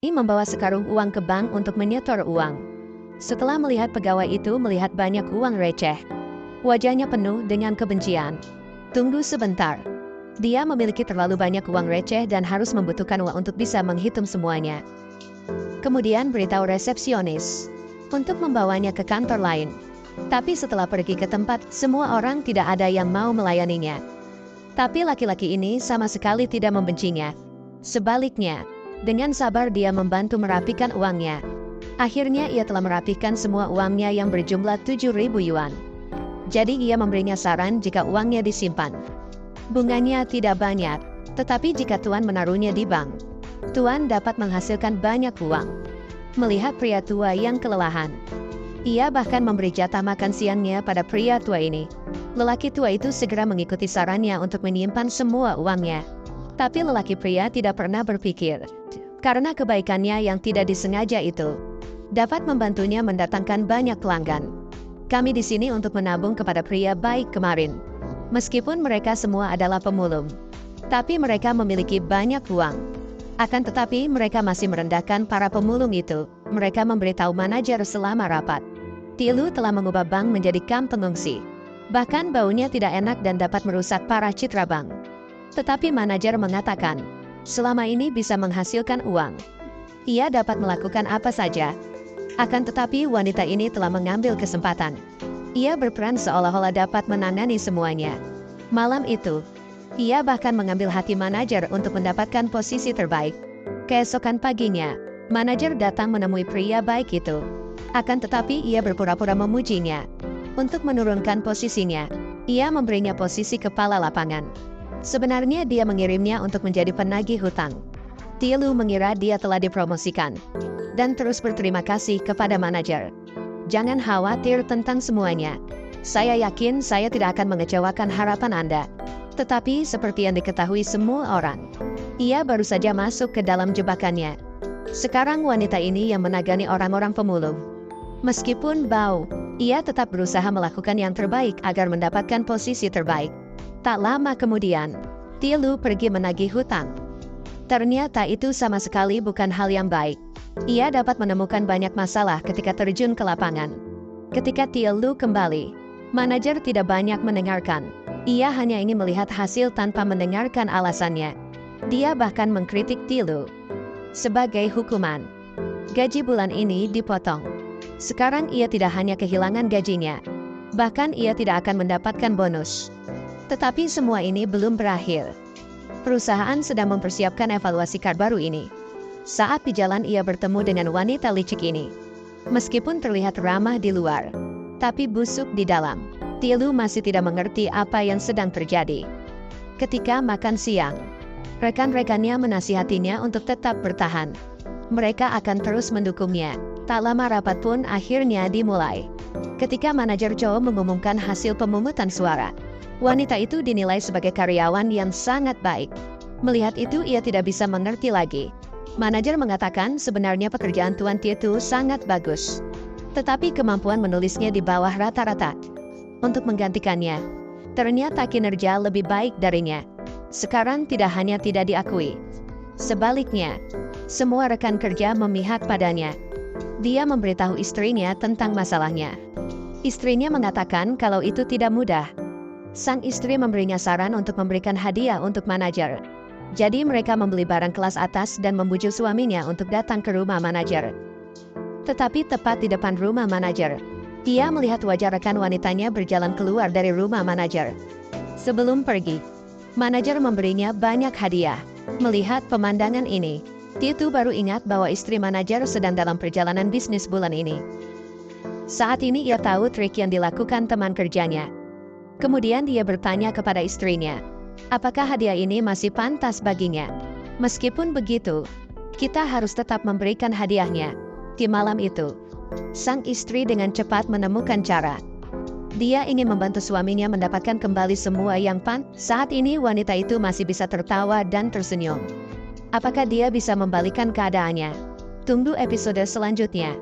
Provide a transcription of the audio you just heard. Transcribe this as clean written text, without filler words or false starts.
Ini membawa sekarung uang ke bank untuk menyetor uang. Setelah melihat pegawai itu melihat banyak uang receh, wajahnya penuh dengan kebencian. Tunggu sebentar. Dia memiliki terlalu banyak uang receh dan harus membutuhkan uang untuk bisa menghitung semuanya. Kemudian beritahu resepsionis untuk membawanya ke kantor lain. Tapi setelah pergi ke tempat, semua orang tidak ada yang mau melayaninya. Tapi laki-laki ini sama sekali tidak membencinya. Sebaliknya, dengan sabar dia membantu merapikan uangnya. Akhirnya ia telah merapikan semua uangnya yang berjumlah 7.000 yuan. Jadi ia memberinya saran jika uangnya disimpan. Bunganya tidak banyak, tetapi jika Tuan menaruhnya di bank, Tuan dapat menghasilkan banyak uang. Melihat pria tua yang kelelahan, ia bahkan memberi jatah makan siangnya pada pria tua ini. Lelaki tua itu segera mengikuti sarannya untuk menyimpan semua uangnya. Tapi lelaki pria tidak pernah berpikir, karena kebaikannya yang tidak disengaja itu dapat membantunya mendatangkan banyak pelanggan. Kami di sini untuk menabung kepada pria baik kemarin. Meskipun mereka semua adalah pemulung, tapi mereka memiliki banyak uang. Akan tetapi mereka masih merendahkan para pemulung itu. Mereka memberitahu manajer selama rapat. Tilu telah mengubah bank menjadi kamp pengungsi. Bahkan baunya tidak enak dan dapat merusak para citra bank. Tetapi manajer mengatakan, selama ini bisa menghasilkan uang. Ia dapat melakukan apa saja. Akan tetapi wanita ini telah mengambil kesempatan. Ia berperan seolah-olah dapat menangani semuanya. Malam itu, ia bahkan mengambil hati manajer untuk mendapatkan posisi terbaik. Keesokan paginya, manajer datang menemui pria baik itu. Akan tetapi ia berpura-pura memujinya. Untuk menurunkan posisinya, ia memberinya posisi kepala lapangan. Sebenarnya dia mengirimnya untuk menjadi penagih hutang. Tilu mengira dia telah dipromosikan dan terus berterima kasih kepada manajer. Jangan khawatir tentang semuanya. Saya yakin saya tidak akan mengecewakan harapan Anda. Tetapi seperti yang diketahui semua orang, ia baru saja masuk ke dalam jebakannya. Sekarang wanita ini yang menagani orang-orang pemulung. Meskipun bau, ia tetap berusaha melakukan yang terbaik agar mendapatkan posisi terbaik. Tak lama kemudian, Tilu pergi menagih hutang. Ternyata itu sama sekali bukan hal yang baik. Ia dapat menemukan banyak masalah ketika terjun ke lapangan. Ketika Tilu kembali, manajer tidak banyak mendengarkan. Ia hanya ingin melihat hasil tanpa mendengarkan alasannya. Dia bahkan mengkritik Tilu. Sebagai hukuman, gaji bulan ini dipotong. Sekarang ia tidak hanya kehilangan gajinya, bahkan ia tidak akan mendapatkan bonus. Tetapi semua ini belum berakhir. Perusahaan sedang mempersiapkan evaluasi card baru ini. Saat di jalan ia bertemu dengan wanita licik ini. Meskipun terlihat ramah di luar, tapi busuk di dalam. Tilu masih tidak mengerti apa yang sedang terjadi. Ketika makan siang, rekan-rekannya menasihatinya untuk tetap bertahan. Mereka akan terus mendukungnya. Tak lama rapat pun akhirnya dimulai. Ketika manajer Chow mengumumkan hasil pemungutan suara, wanita itu dinilai sebagai karyawan yang sangat baik. Melihat itu ia tidak bisa mengerti lagi. Manajer mengatakan sebenarnya pekerjaan Tuan Tie itu sangat bagus. Tetapi kemampuan menulisnya di bawah rata-rata. Untuk menggantikannya, ternyata kinerja lebih baik darinya. Sekarang tidak hanya tidak diakui. Sebaliknya, semua rekan kerja memihak padanya. Dia memberitahu istrinya tentang masalahnya. Istrinya mengatakan kalau itu tidak mudah. Sang istri memberinya saran untuk memberikan hadiah untuk manajer. Jadi mereka membeli barang kelas atas dan membujuk suaminya untuk datang ke rumah manajer. Tetapi tepat di depan rumah manajer, ia melihat wajah rekan wanitanya berjalan keluar dari rumah manajer. Sebelum pergi, manajer memberinya banyak hadiah. Melihat pemandangan ini, Titu baru ingat bahwa istri manajer sedang dalam perjalanan bisnis bulan ini. Saat ini ia tahu trik yang dilakukan teman kerjanya. Kemudian dia bertanya kepada istrinya, apakah hadiah ini masih pantas baginya? Meskipun begitu, kita harus tetap memberikan hadiahnya. Di malam itu, sang istri dengan cepat menemukan cara. Dia ingin membantu suaminya mendapatkan kembali semua yang Saat ini wanita itu masih bisa tertawa dan tersenyum. Apakah dia bisa membalikan keadaannya? Tunggu episode selanjutnya.